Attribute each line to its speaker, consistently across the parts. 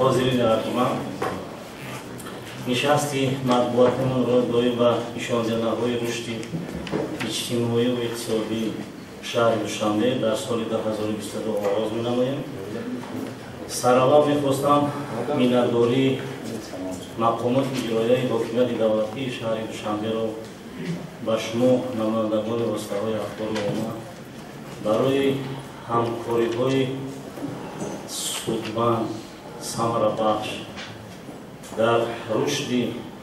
Speaker 1: حاضرین ارجمند نشستی مطبوعاتمون رو دوی با نشان‌دهن‌های رشد اجتماعی و اقتصادی شهر دوشنبه در سال 2022 آغاز می‌نماییم. سراغ می‌خواستم میان‌داری مقامات اجرایی حکومت دولتی شهر دوشنبه رو با شما نمایندگان واسطه‌های اخبار عمومی برای همکاری‌های سودمند ثمره‌بخش در رشد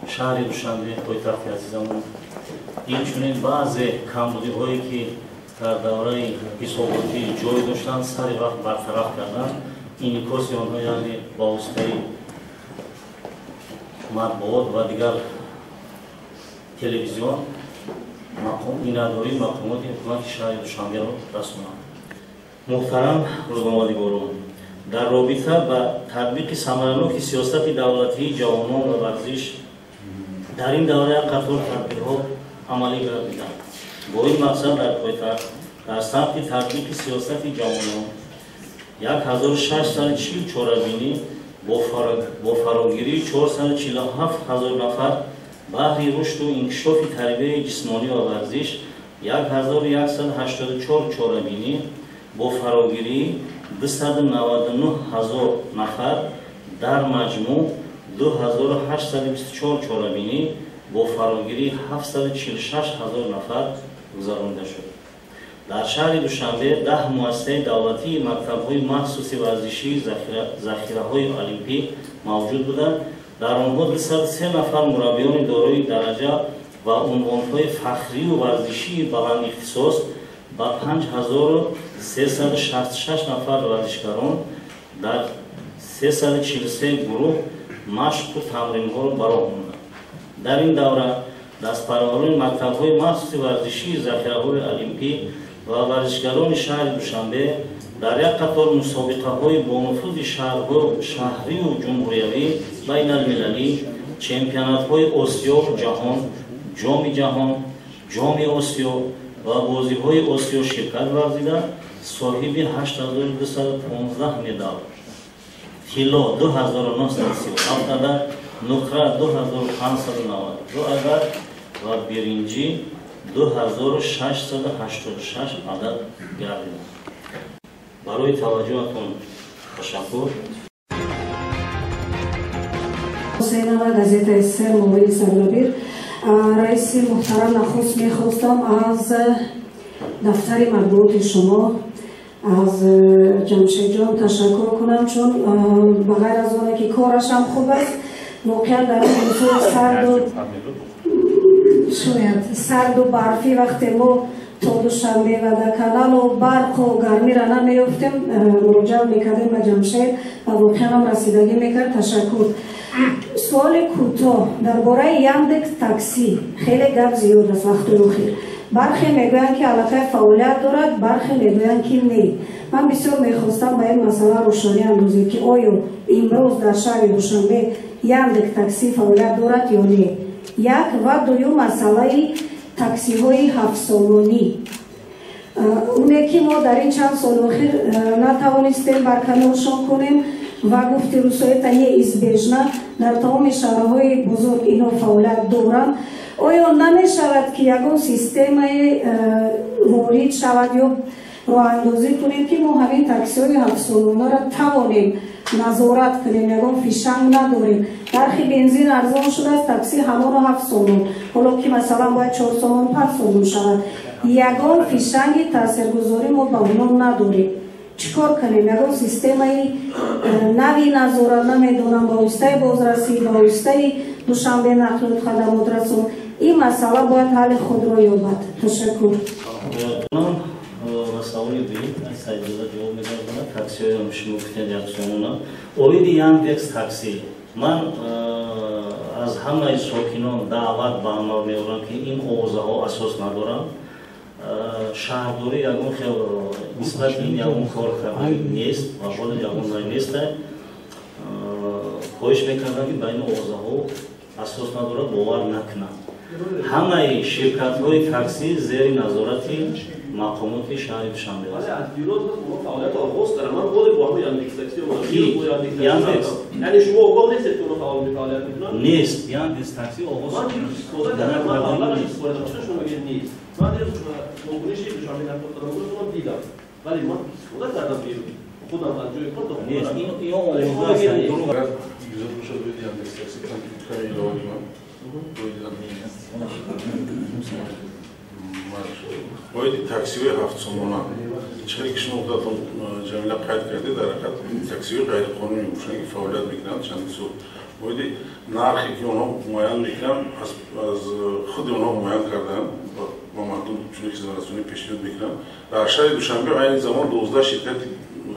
Speaker 1: شهر دوشنبه پایتخت عزیزمون اینچنین بعض کمبودی‌هایی که در دوره حساباتی جای داشتند سر وقت برطرف کردن انعکاس آنها یعنی با واسطه مطبوعات و دیگر تلویزیون میان‌داری مقامات حکومت شهر دوشنبه را رساندند. محترم روزنامه‌نگاران، در رابطه با تطبیق ثمره‌ناک سیاست دولتی جوانان و ورزش در این دوره قطار تدبیرها عملی گردیدند. با این مقصد در پایتخت در سمت تطبیق سیاست جوانان 1640 چاره‌بینی با فراگیری 447,000 نفر بهره رشد و انکشاف تربیت جسمانی و ورزش 1184 چاره‌بینی با فراگیری 299,000 نفر در مجموع 2824 چاره‌بینی با فراگیری 746,000 نفر گذرانده شد. در شهر دوشنبه 10 مؤسسه دولتی مکتب‌های مخصوص ورزشی ذخیره‌های المپیک موجود بودند. در آنها 203 نفر مربیان دارای درجه و عنوان‌های فخری و ورزشی بلند اختصاص با 5366 نفر ورزشکاران در 343 گروه مشق و تمرین‌ها را برآوردند. در این دوره دستپرواران مکتب‌های مخصوص ورزشی ذخیره‌های المپیک و ورزشکاران شهر دوشنبه در یک قطار مسابقه‌های با نفوذ شهری و جمهوریوی بین المللی، چمپیونات‌های آسیا و جهان، جام آسیا و بازی‌های آسیا شرکت ورزیده صاحب 8215 مدال، طلا 2937 عدد، نقره 2592 عدد و برنجی 2686 عدد گردیده. برای توجهتون تشکر.
Speaker 2: حسین و گازeta سر موبایل سرنبیر رئیس محترم نخست میخواستم از دفتر مطبوعات شما از جمشید جان تشکر کنم، چون بغیر از اونه که کارش هم خوب است واقعا در این سرد و برفی وقتی ما تا دوشنبه و در کانال و برق و گرمی را نمیافتیم مراجعه میکردیم به جمشید و واقعا هم رسیدگی میکرد. تشکر. سوال کوتاه درباره یاندکس تاکسی خیلی گپ زیاد است وقت اخیر. برخی میگویند که علاقه فعالیت دارد، برخی میگویند که نه. من بسیار میخواستم به این مسئله روشنی اندازی که آیا امروز در شهر دوشنبه یاندکس تاکسی فعالیت دارد یا نه. یک و دوم مسئله تاکسی های 7 سالونی اونه که ما در این چند سال اخیر نتوانستیم برکنارشان کنیم و گفتی روسای تنیه ایزبیجنه در تمام شهرهای بزرگ اینا فعالیت دارند. آیا نمی شود که یکون سیستم وارد شود یا راه اندازی کنیم که ما همین تاکسی های 7 سالانه را توانیم نظارت کنیم، یکون فیشنگ نداریم. برخی بنزین ارزان شده است، تاکسی همان 7 سالون، حالا که مثلا باید 4 سالون 5 سالون شود، یکون فیشنگ تاثیرگذاری ما با اونم نداریم. چیکار کنیم؟ یکون سیستم نوی نظارت نمیدونم با واسطه بازرسی با واسطه دوشنبه نقل خدمات رسون این مسئله باید حل خود را یابد. تشکر.
Speaker 1: سوالی دید سایدوزا جواب میدادن تاکسی های مشی مفتید یکسانونا اویدی یاندکس تاکسی من از همه ساکنان دعوت به عمل میارم که این اوضاع ها اساس ندارم. شهرداری یکون خیلی نسبت این یکون کار خیلی نیست و خود یکون نیست. خواهش میکردم که به این اوضاع ها اساس نداره باور نکنم. همه شرکت های تاکسی زیر نظارت مقامات شهر دوشنبه است.
Speaker 3: از دیروز ما فعالیت آغاز کردیم. من خود با یاندکس تاکسی
Speaker 1: یاندکس
Speaker 3: یعنی شما آگاه نیستید که اون فعالیت میکنن؟
Speaker 1: نیست. یاندکس تاکسی آغاز
Speaker 3: من دیروز استفاده کردم. من اولش استفاده کردم. شما میگید نیست. من دیروز کنکورش دوشنبه نرفتم رو دیدم. ولی من استفاده کردم بیرون. خودم از جای خود
Speaker 1: نیست. این آغاز است.
Speaker 4: Güzel bir şey böyle yani istersen kayıyla oynayalım. Böyle taksiye hafta sonuna içeri kişi noktadan Cemile kayıt geldi de arakat taksiye gayri konum yumuşan ki faaliyet bekleyen çandisi o. Böyle narki ki onu muayen bekleyen az xudi onu muayen kardan ve mardum çünkü hizmetasyonu peşinat bekleyen ve aşağıya düşen bir aynı zamanda 12 şirket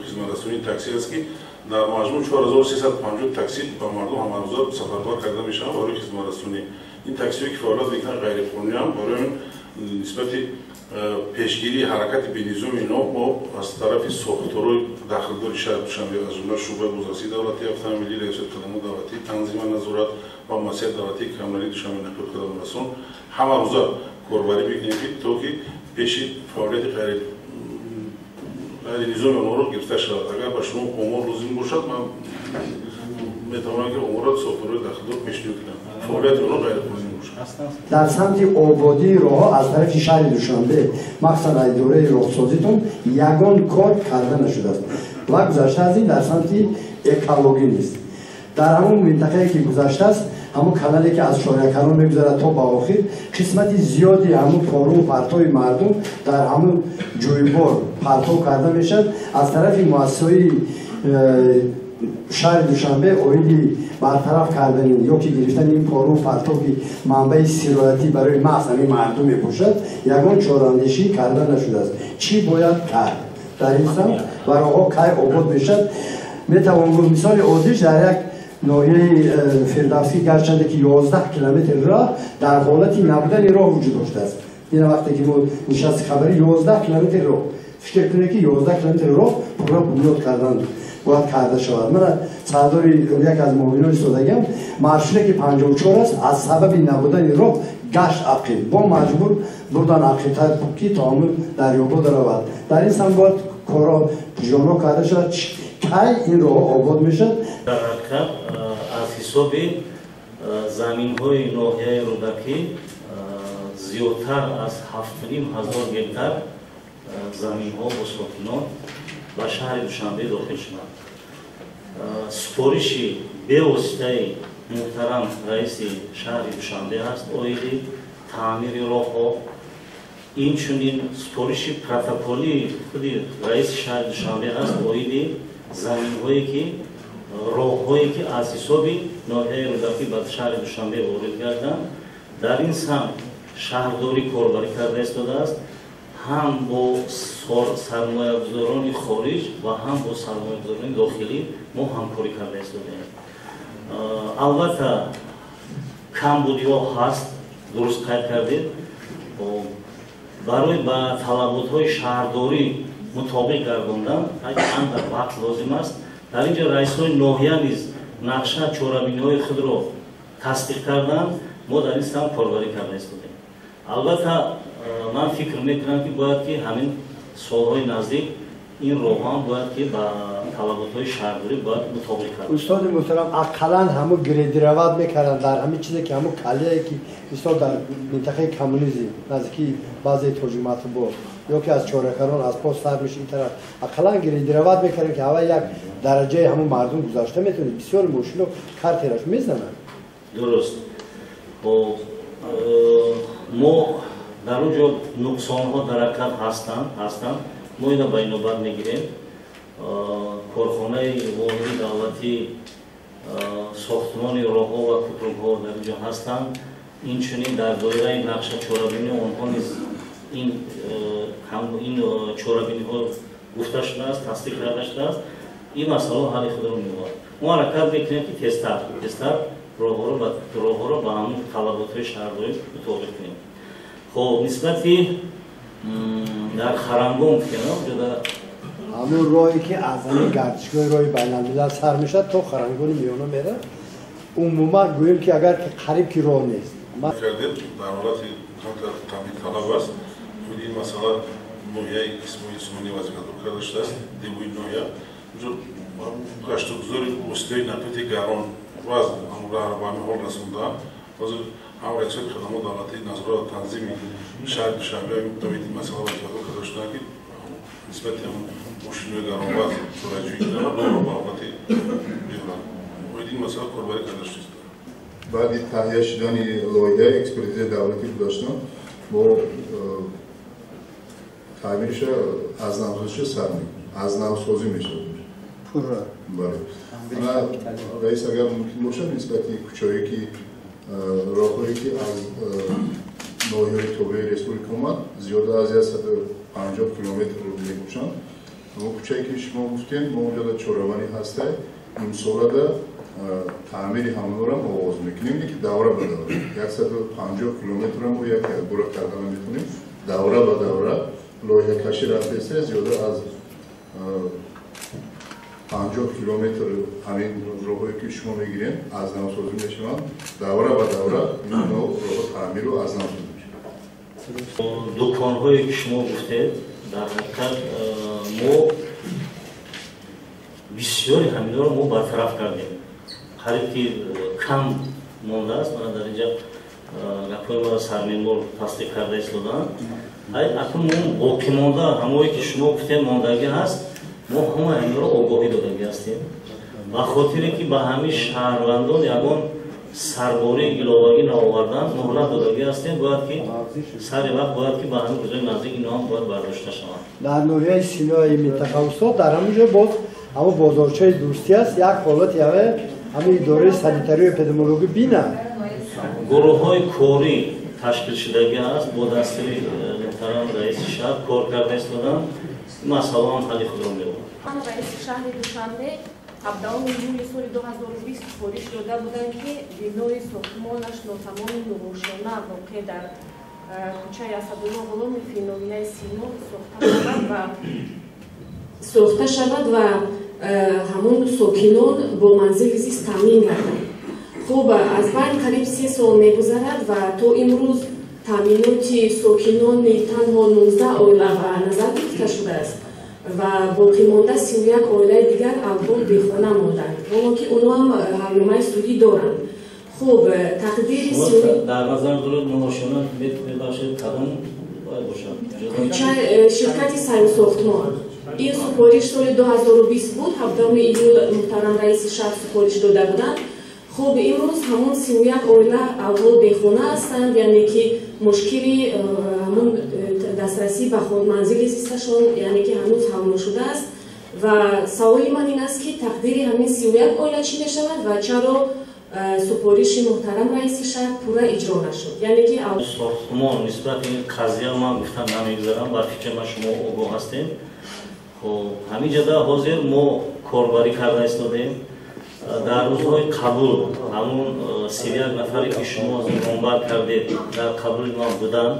Speaker 4: hizmetasyonu taksiye az ki در مجموع 4350 تاکسی با مردم هم‌افزا سفربار کرده میشن برای خدمات رسانی. این تاکسی‌ها که فعالیت میکنن غیر قانونی هم برای نسبت پیشگیری حرکت بی‌نظام اینا ما از طرف ساختارهای داخلدار شهر دوشنبه از جمله شعبه بازرسی دولتی افسانه‌ملی ریاست خدمات دولتی تنظیم نظارت و مسئله دولتی کاملی دوشنبه نقل خدمات رسان هم‌افزا کاربری میکنیم تا که پیشی فعالیت غیر نظام اونها رو گرفته شد. اگر با شما امور لازم باشد من میتوانم که امورات ساختارهای داخلی پیشنهاد کنم. فعالیت اونها غیر قانونی باشد.
Speaker 5: در سمت آبادی راه از طرف شهر دوشنبه مخصوصا اداره راهسازیتون یگان کار کرده نشده است. و گذشته از این در سمت اکولوژی نیست. در همون منطقه‌ای که گذشته است همون کانالی که از شارع‌کران میگذره تا به آخر قسمت زیادی همون پارو و پرتوی مردم در همون جویبار پرتو کرده میشد از طرف مؤسسه‌های شهر دوشنبه اویدی برطرف کردن یا که گرفتن این پارو و پرتو که منبع سرایتی برای محض همین مردم میباشد یگان چاراندیشی کرده نشده است. چی باید کرد در این سمت و راه‌ها کی آباد میشد؟ میتوان گفت مثال عادیش در یک ناحیه فردوسی گرچنده که 11 کیلومتر راه در حالتی نبودن راه وجود داشته است. این وقتی که ما نشست خبری 11 کیلومتر راه فکر کنه که 11 کیلومتر راه پورا بنیاد کردن باید کرده شود. من سردار یک از معاونان سوداگم مارشال که 54 است از سبب نبودن راه گشت عقیب با مجبور بردن عقیب‌تر که تا همون دریاباد رود. در این سمت باید کارا جانا کرده شود. کی این راه آباد میشد؟
Speaker 1: از حساب زمین‌های ناحیه رودکی زیادتر از 7,500 گکتار زمین‌ها با ساکنان و شهر دوشنبه داخل شدند. سپارشی به واسطه محترم رئیس شهر دوشنبه است اویدی تعمیر راه‌ها اینچنین سپارشی پروتکلی خودی رئیس شهر دوشنبه است اویدی زمین‌هایی که راه‌هایی که از حساب ناحیه رودکی به شهر دوشنبه وارد گردند در این سمت شهرداری کاربری کرده ایستاده است هم با سرمایه‌گذاران خارج و هم با سرمایه‌گذاران داخلی ما همکاری کرده ایستادیم. البته کمبودی‌ها هست درست قید کردید برای با طلبات‌های شهرداری مطابق گرداندن اندک وقت لازم است. در اینجا رئیس‌های ناحیه نیز نقشه چهاربینی‌های خود را تصدیق کردند ما در این سمت کاربری کرده ایستادیم. البته من فکر میکنم که باید که همین سالهای نزدیک این راه هم باید که با طلبات‌های شهرداری باید مطابق کرد.
Speaker 5: استاد محترم اقلاً همو گریدرواد میکردن در همین چیزی که همو کلیه که استاد در منطقه کمونیسم نزدیکی بعضی ترجمات با یا که از چهارکران از پاس سر میشه این طرف اقلاً گریدرواد میکردن که هوا یک درجه همو مردم گذاشته میتونه بسیار مشکل و کارتراش میزنن.
Speaker 1: درست. ما در اونجا نقصان‌ها در حرکت هستند ما اینا به نوبت میگیریم. کارخانه واحد دولتی ساختمان راه‌ها و کوتوم‌ها در اینجا هستند. این چنین در دایره نقشه چهاربینی آنها نیز این چهاربینی‌ها گفته شده است تصدیق کرده شده است. این مسئله حل خود را می‌یابد. ما حرکت می‌کنیم که تستر راه‌ها را با همون طلبات‌های شهرداری مطابق کنیم. خب نسبتی در خرنگون که
Speaker 5: همون راهی که از همین گردشگاه راه بین‌الملل سر میشه تا خرنگون میانه میره عموما گوییم که اگر که قریب که راه نیست
Speaker 4: کردیم در حالت تامین طلب است این مسئله ноҳияи исмоил сумонӣ вазифадор карда шудааст дебӯи ноҳия гаштгузори воситаҳои нақлияти гарон ваз амраро ба ҳамин ҳол расондаам ҳозир ҳам раисои хадамот давлатии назорат ва танзими шаҳри душанбе давид масъала вазифадор карда шуданд ки нисбати ҳамон мошинои гаронваз чораҷӯӣ карданд доро ба ҳолати биёранд оид ин масъала корбарӣ карда шудааст.
Speaker 6: баъди таҳия шудани лоиҳаи экспертизаи давлатӣ гузаштан мо таъмирша аз навсозиша сар мекунем аз навсозӣ мешавад пурра бале ана раис агар мумкин бошад нисбати кӯчаҳое ки роҳҳое ки аз ноҳияҳои тобеи республика омад зиёда аз 150 километр мебошанд мо кӯчае ки шумо гуфтем мо онҷода чораванӣ ҳастае имсолада таъмири ҳамонорам оғоз мекунем ки давра ба давра 150 километрам мо як бора кардана метавонем давра ба давра лоиҳакашӣ рафтаеста зиёда аз 50 километр ҳамин роҳҳое ки шумо мегирем аз навсозӣ мешаванд давра ба давра ин роҳҳо таъмиру аз навсозӣ мешаванд.
Speaker 1: дуконҳое ки шумо гуфтед дар ҳақиқат мо бисёри ҳаминҳоро мо бартараф кардем қариб ки кам мондааст мана дар инҷа гапҳои маро сармемор тасдиқ карда истодаанд акнун мо боқӣ монда ҳамое ки шумо гуфтем мондагӣ ҳаст мо ҳама ҳамиро огоҳӣ додагӣ ҳастем ба хотире ки ба ҳамин шаҳрвандон ягон сарбории иловагӣ наовардан муҳлат додагӣ ҳастем бояд ки сари вақт бояд ки ба ҳамин рӯзои наздик инҳо ҳам бояд бардошта шаванд.
Speaker 5: дар ноҳияи синои минтақаустод дар ҳамонҷо боз ҳамон бозорчаи дӯстӣ аст як ҳолати ҳаве ҳамин идораи санитарию эпидемиологӣ бина
Speaker 1: гурӯҳҳои корӣ ташкил шудагӣ аст бо дастури муҳтарам раиси шаҳр кор карда истоданд масъалаам ҳалли худро меёбад.
Speaker 7: раиси шаҳри душанбе 17 июли соли 2020 сифориш дода буданд ки бинои сохтмонаш нотамоми нуғушона воқеъ дар кӯчаи асадулло ғуломов новинаи сино сохта шавад ва ҳамон сокинон бо манзили зист таъмин гарданд. хуб аз байн қариб 3 сол мегузарад ва то имрӯз таъминоти сокинони танҳо 19 оила ба назар гирифта шудааст ва боқимонда 31 оилаи дигар аввол бехона монданд ҳоло ки онҳо ҳам ҳарномаи судӣ доранд. хуб тақдири
Speaker 1: дар назар доред муошона мебахшед кадом бояд бошад
Speaker 7: ширкати сайрусохтмон ин супориш соли 2020 буд 17 июл муҳтарам раиси шаҳр супориш дода буданд. хуб имрӯз ҳамон 31 оила аввол бехона ҳастанд яъне ки мушкили ҳамон дастрасӣ ба манзили зисташон яъне ки ҳанӯз ҳал нашудааст ва саволи ман ин аст ки тақдири ҳамин 31 оила чӣ мешавад ва чаро супориши муҳтарам раиси шаҳр пурра иҷро нашуд яъне ки
Speaker 1: сохтмон нисбати ин қазия ман гуфтам намегузарам ба фикри ман шумо огоҳ ҳастем. хоб ҳамин ҷода ҳозир мо корбарӣ карда истодем дар рӯзҳои қабул ҳамон 31 нафаре ки шумо номбар кардед дар қабули ман буданд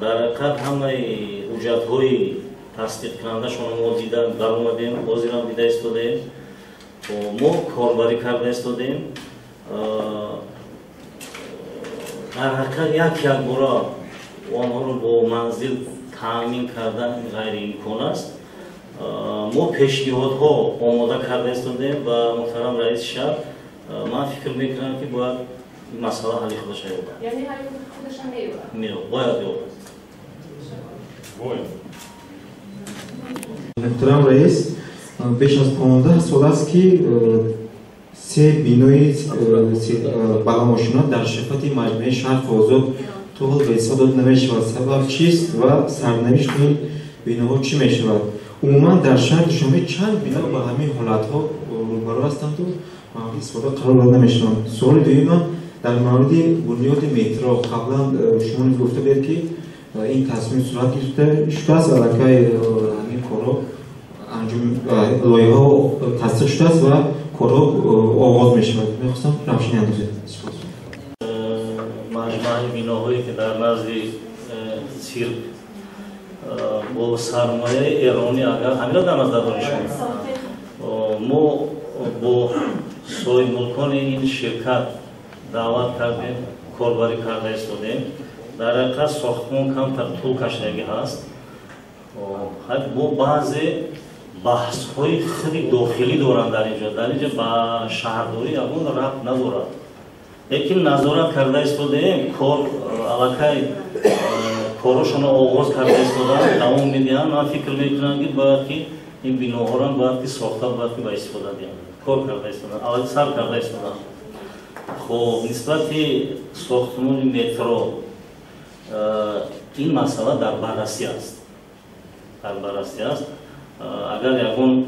Speaker 1: дар ҳақиқат ҳамаи ҳуҷҷатҳои тасдиқкунандашонро мо дида баромадем ҳозирам дида истодем мо корбарӣ карда истодем дар ҳақиқат як бора онҳоро бо манзил таъмин кардан ғайриимкон аст. мо пешниҳодҳо омода карда истодем ва муҳтарам раиси шаҳр ман фикр мекунам ки бояд ин масъала ҳалли худаша ёбад.
Speaker 7: яъне ҳалли худаша меёбад
Speaker 1: бояд ёбад.
Speaker 8: муҳтарам раис беш аз 15 сол аст ки се бинои баламошина дар шифати маҷмӯи шарқи озод то ҳол ба истифода намешавад. сабаб чист ва сарнавишт ин биноҳо чӣ мешавад? умуман дар шаҳри душанбе чанд бино ба ҳамин ҳолатҳо рӯбарӯ ҳастанду маҳали истифода қарор дода мешаванд. суоли дуюмам дар мавриди бунёди метро қаблан шумо низ гуфта будед ки ин тасмим сурат гирифта шудааст аллакай ҳамин корҳо лоиҳаҳо тасдиқ шудааст ва корҳо оғоз мешавад. мехостам равшани андозед.
Speaker 1: маҷмӯаи биноҳое ки дар назди цирк бо сармояи эронӣ агар ҳамиро дар назар доришон мо бо соҳибмулкони ин ширкат даъват кардем корбарӣ карда истодем. дар ҳақиқат сохтмон камтар тӯл кашидагӣ ҳаст бо баъзе баҳсҳои хеле дохилӣ доранд дар инҷо ба шаҳрдорӣ ягон рабт надорад. лекин назорат карда истодаем, кор аллакай корашонро оғоз карда истодаанд, давом медиҳанд. Ман фикр мекунам ки бояд ки ин биноҳорам бояд ки сохта бояд ки ба истифода диҳанд. Кор карда истодаанд, аллакай сар карда истодаанд. خب نسبت ساختمان مترو این مسئله در بررسی است. اگر یکون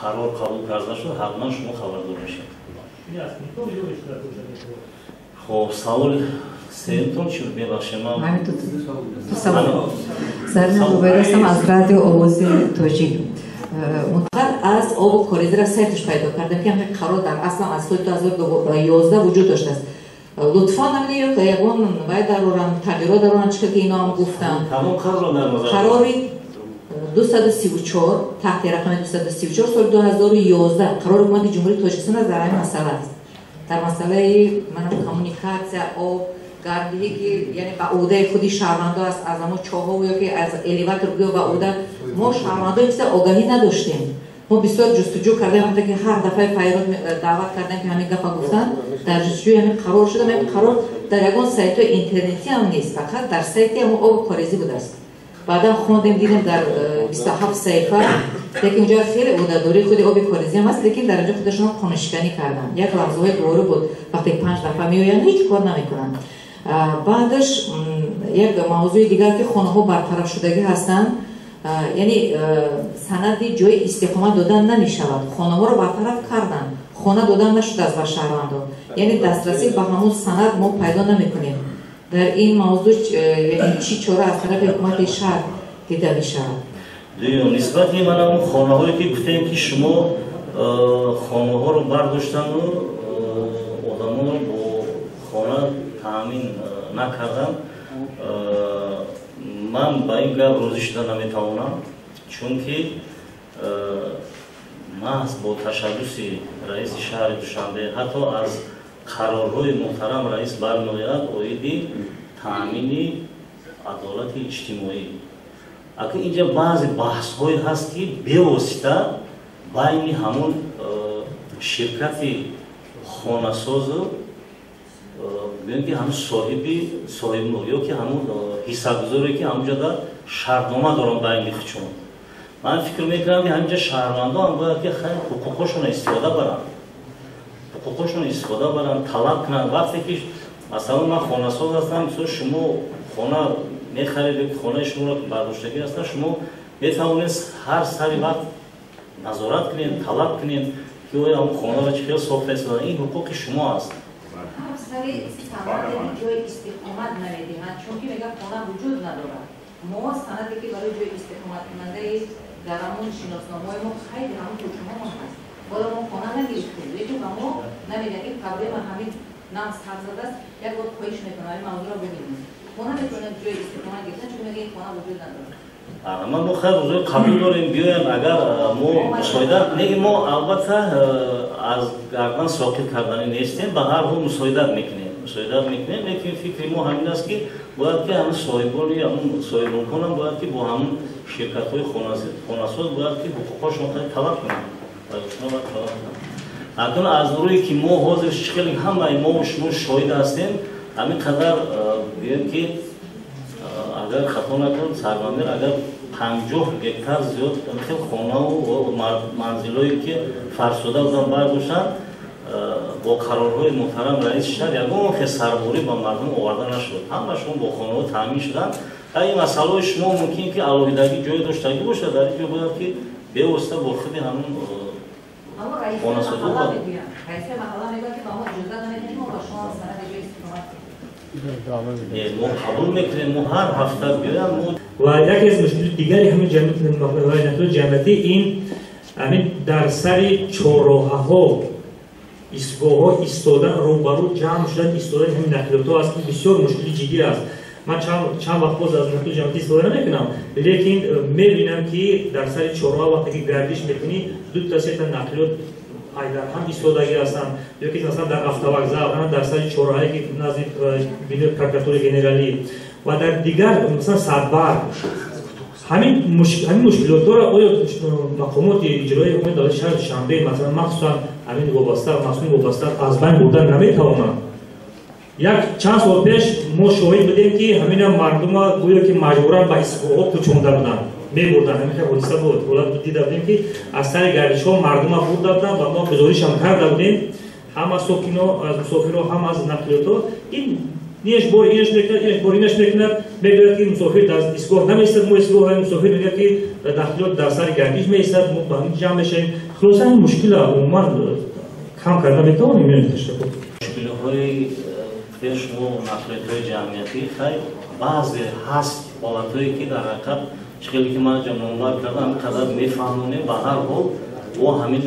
Speaker 1: قرار قبول کرده شد حتما شما خبردار میشید. خب سوال سومتون چی بود ببخشید ما
Speaker 9: تو سوال سرنا گفتم از رادیو آواز توجیه مطلق از آب و کوریزه را سایتش پیدا کردم که همین قرار در اصلا از سال 2011 وجود داشته است. لطفاً نمی‌دونید که یکون باید دارن تغییرات دارن چه که اینا هم گفتن. قراری 234 تحت رقم 234 سال 2011 قرار حکومت جمهوری تاجیکستان در این مسئله است. در مسئله کمونیکاسیا او گردی که یعنی با عهده خودی شهروندا است از ما چاهو یا که از الیواتور بیا با عهده ما شهروندا مثل آگاهی نداشتیم. ما بسیار جستجو کردیم همونطور که هر دفعه پیرود دعوت کردن که همین گپا گفتن در جستجوی همین قرار شده. همین قرار در یگان سایت اینترنتی هم نیست، فقط در سایتی هم آب کاریزی بوده است. بعدا خوندیم دیدیم در 27 صفحه لیکن اونجا خیلی عهده‌داری خود آب کاریزی هم هست، لیکن در اونجا خودشون کنشگری کردن. یک لحظه‌های دوره بود وقتی 5 دفعه میآیند هیچ کار نمیکنن. بعدش یک موضوع دیگر که خانه‌ها برطرف شدگی هستند، یعنی سندی جای استقامت دادن نمی‌شود. خانه‌ها رو برطرف کردن، خانه دادن نشد از شهروندان، یعنی دسترسی به همون سند ما پیدا نمی‌کنیم. در این موضوع یعنی چی چاره از طرف حکومت شهر دیده می‌شود؟
Speaker 1: نسبت من اون خانه‌هایی که گفتیم که شما خانه‌ها رو برداشتن و آدم‌ها رو با خانه تامین نکردن، من با این گپ روزش دادن نمیتوانم، چون که محض با تشبث رئیس شهر دوشنبه حتی از قرارهای محترم رئیس برمی‌آید اویدی تامین عدالت اجتماعی. اگر اینجا بعضی بحث‌هایی هست که بواسطه بین همون شرکت خانه‌ساز ببین که همون صاحب نوعی که همون حسابگزاری که همونجا در شهرنامه دارن بین خودشون. من فکر میکنم که همینجا شهروندان هم باید که خیلی حقوقشون استفاده برن، طلب کنن. وقتی که مثلا من خانه ساز هستم، مثلا شما خانه میخرید، خانه شما رو برداشتگی هستن، شما میتوانید هر سری وقت نظارت کنید، طلب کنید که اون خانه را چه ساخته است. این حقوق شما است.
Speaker 9: سری سند جای استقامت نمیدهند، چون که میگه خانه وجود ندارد. ما سندی که برای جای استقامت کننده در همون شناسنامه ما خیلی همون شما هست. بالا ما خانه نگرفتیم، لیکن ما نمیدونیم این قبل ما همین نام حرف زده است، یک وقت پایش میکنه این موضوع را ببینیم. ما نمیتونیم جای استقامت گرفتن چون میگه این خانه وجود ندارد.
Speaker 1: ما خیلی روزای قبول داریم بیایم اگر ما مساعدت نگیم، ما البته از گردن ساقط کردنی نیستیم، به هر حال مساعدت میکنیم، لیکن فکر ما همین است که باید که همون صاحبان یا همون صاحبان کنن باید که با همون شرکت‌های خانه‌ساز باید که حقوقشون خیلی طلب کنن. اکنون از روی که ما حاضر خیلی همه ما و شما شاهد هستیم، همین قدر بگیم که اگر خطا نکنم سرمایه اگر 50 گکتار زیاد خیلی خانه و منزلایی که فرسوده بودن برداشتن با قرارهای محترم رئیس شهر یگان که سرباری با مردم آورده نشد، همشون با خانه‌ها تامین شدن. این مسئله شما ممکن که علاوه‌داری جای داشتگی باشه، در اینجا باید که بواسطه با خود همون خانه‌سازا بود.
Speaker 9: رئیس محله میگه که ما اجازه نمیدیم و شما سند جای استقامت
Speaker 1: ما قبول میکنیم، ما هر هفته بیایم.
Speaker 10: و یکی از مشکلات دیگری همین جمعیتی این همین در سر چهارراه‌ها ایستگاه‌ها ایستادن روبرو جمع شدن ایستادن همین نقلیات‌ها است که بسیار مشکلی جدی است. من چند وقت باز از نقل جمعیتی استفاده نمی‌کنم، لیکن می‌بینم که در سر چهارراه وقتی که گردش می‌کنی دو تا سه تا نقلیات ایدر هم ایستادگی هستند، یا که مثلا در автовокзал در سر چهارراهی که نزدیک بین پرکاتور گنرالی و در دیگر مثلا سربر همین مشکلات را آیا مقامات اجرایی حکومت دولت شهر شنبه مثلا مخصوصا همین وابسته از بین بردن نمیتوانند. یک چند سال پیش ما شاهد بودیم که همین مردم گویا که مجبورن به ایستگاه‌ها کوچونده بودن می‌بردن. همین حادثه بود. حالا دیده بودیم که از سر گردش‌ها مردم برده بودن و ما گزارش هم کرده بودیم هم از مسافرها هم از نقلیات‌ها. این اینش بار اینش میکند میگوید که مسافر در ایستگاه نمی‌ایستد، ما ایستگاه مسافر میگه که نقلیات در سر گردش می‌ایستد، ما با این جمع میشیم. خلاص این مشکل عموما کم کردن میتوانیم
Speaker 1: مشکل‌های پیش و نقلیات‌های جمعیتی خیلی بعضی هست حالت‌هایی که در حقیقت چیزی که من جمع‌آور کردم قدر می‌فهمونیم و هر حال و همین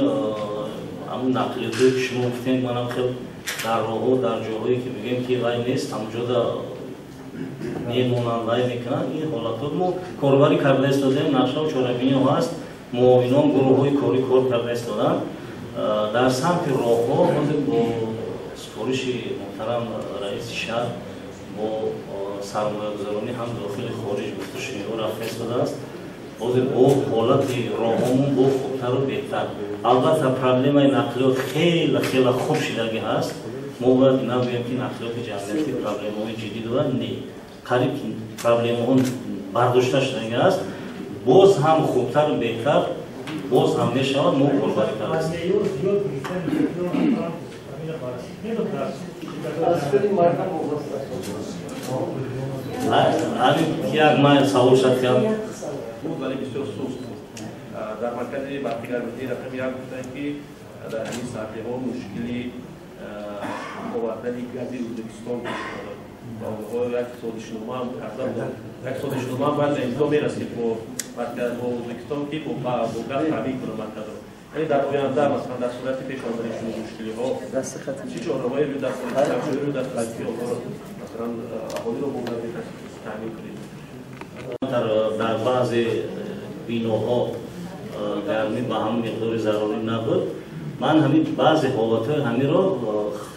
Speaker 1: نقلیات‌هایی که شما گفتین منم خیلی در راه‌ها در جاهایی که میگیم که وای نیست همونجا میمونن وای میکنن این حالت‌ها ما کاربری کرده استادیم نقشه و چاره‌بینی هست معاونان گروه‌های کاری کار کرده استادن در سمت راه‌ها با سپارش محترم رئیس شهر با سرمایه‌گذارانی هم داخل خارج گفتگوها رفته شده است. با حالت راه‌هامون با خوبتر و بهتر. البته پرابلم نقلیات خیلی خوب شدگی هست. ما باید اینا بگیم که نقلیات جمعیتی پرابلم‌های جدی دارن نه. قریب پرابلم‌ها برداشته شدگی است. باز هم خوبتر و بهتر باز هم میشود ما کاربری کردیم. یک من سوال شد کردم
Speaker 3: بود ولی بسیار سوست بود. در مرکز برقراری رقم یک گفتن که در همین ساعت‌ها مشکلی آوردن گازی ازبکستان دارد. و اونها یک سازشنامه هم کردن. یک سازشنامه هم باید امضا می‌رسید با مرکز با ازبکستان که با گاز تامین کنه مرکز رو. یعنی در آینده مثلا در صورت پیش آمدن شما مشکلی‌ها چه چاره‌هایی رو در خلفی مثلا اهالی رو بودن تامین کنید.
Speaker 1: در بعضی بیناها گرمی به هم مقدار ضروری نبود. من همین بعضی حالت‌های همین را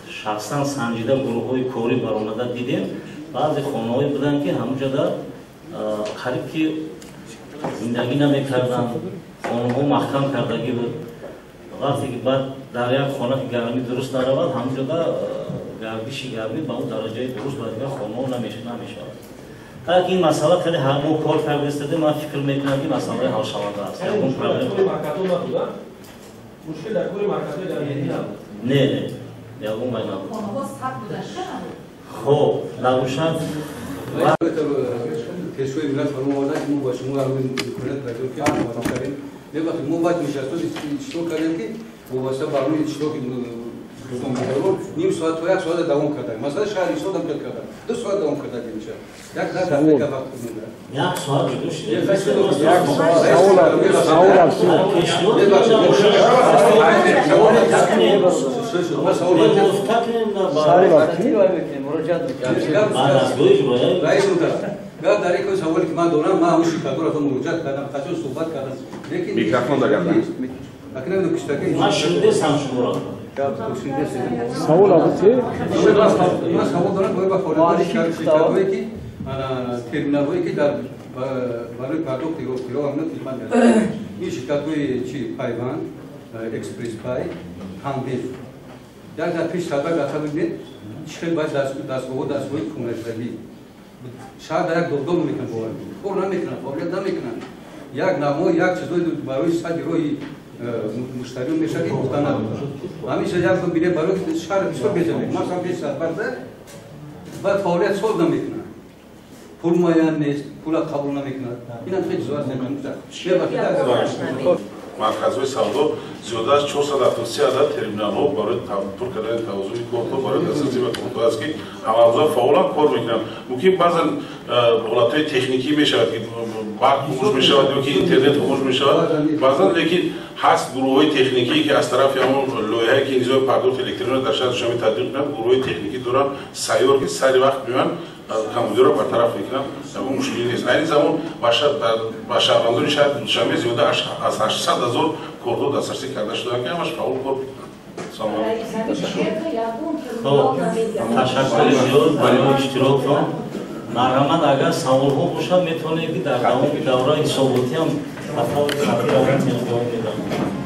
Speaker 1: شخصا سنجیده گروه‌های کاری برآمده دیدیم. بعضی خانه‌هایی بودن که همونجا در قریب که زندگی نمی‌کردن، خانه‌ها محکم کردگی بود. وقتی که بعد در یک خانه که گرمی درست نرود همونجا در گردش گرمی به اون درجه درست باید خانه‌ها نمی‌شود. اگر این مسئله خیلی ما کار کرده استاده من فکر میکنم که مسئله حل شونده است.
Speaker 3: اون پرابلم مشکل در کل مرکزهای جمعیتی نبود.
Speaker 1: نه یاگون باید نبود. خب نباشد
Speaker 11: کشوری ملت فرما آورده که ما با شما الان میکنه ترجمه کردیم و کردیم. نه وقتی ما باید نشستیم اشتراک کردیم که واسه برنامه اشتراک نیم ساعت و یک ساعت دوام کردیم. مثلا شهر ایستاد هم کردیم. 2 ساعت دوام کردیم میشه. یک دقیقه وقت می‌مونه.
Speaker 1: یک ساعت دوش.
Speaker 11: بعد در یک سوالی که من دارم من اون شکایت رو مراجعه کردم قطعا صحبت کردم لیکن
Speaker 6: میکروفون دارم
Speaker 11: اکنون دو کشتاکی
Speaker 1: من شده سم شما را
Speaker 11: سوال آمده من سوال دارم باید با فعالیت شکایتی که ترمینال‌هایی که در برای پرداخت رو هم خدمت می‌دهند این شرکت‌های چی پیوند اکسپرس پای همبیل در پیش خبر داشته بودید چه باید دستگاه کمرشی شاید در یک دکتر میکنن کار نمیکنن فعالیت نمیکنن یک نامه یک چیزی برای ساجی روی مشتریان میشه که گفتن ندارن همیشه یک ببینه برای شهر بسیار بزنه مثلا 20 ساعت برده بعد فعالیت سال نمیکنن پول معین نیست پول قبول نمیکنن این هم خیلی زیاد نمیکنه
Speaker 4: مرکزهای سودا زیاده از 473 عدد ترمینال‌ها برای پر کردن توزیع کارت‌ها برای دسترسی به کارت‌ها است که هم‌افزا فعال کار می‌کنند. ممکن بعضا حالت‌های تکنیکی می‌شود که برق خاموش می‌شود یا که اینترنت خاموش می‌شود بعضا لیکن هست گروه‌های تکنیکی که از طرف همون لایحه‌ای که نظام پرداخت الکترونیک در شهر شما تطبیق می‌کنند گروه‌های تکنیکی دارن سیار که سری وقت میان کمبودی را برطرف می‌کنند اما مشکلی نیست. این زمان با شهروندان شهر شما زیاده از 800,000 کارت دسترسی کرده شده که همش فعال کار
Speaker 1: تشکر زیاد برای اشتراک را марҳамат агар саволҳо бошад метавонед ки дар давоми давра ҳисоботиам ҳатто сафир агар ҷавоб медам.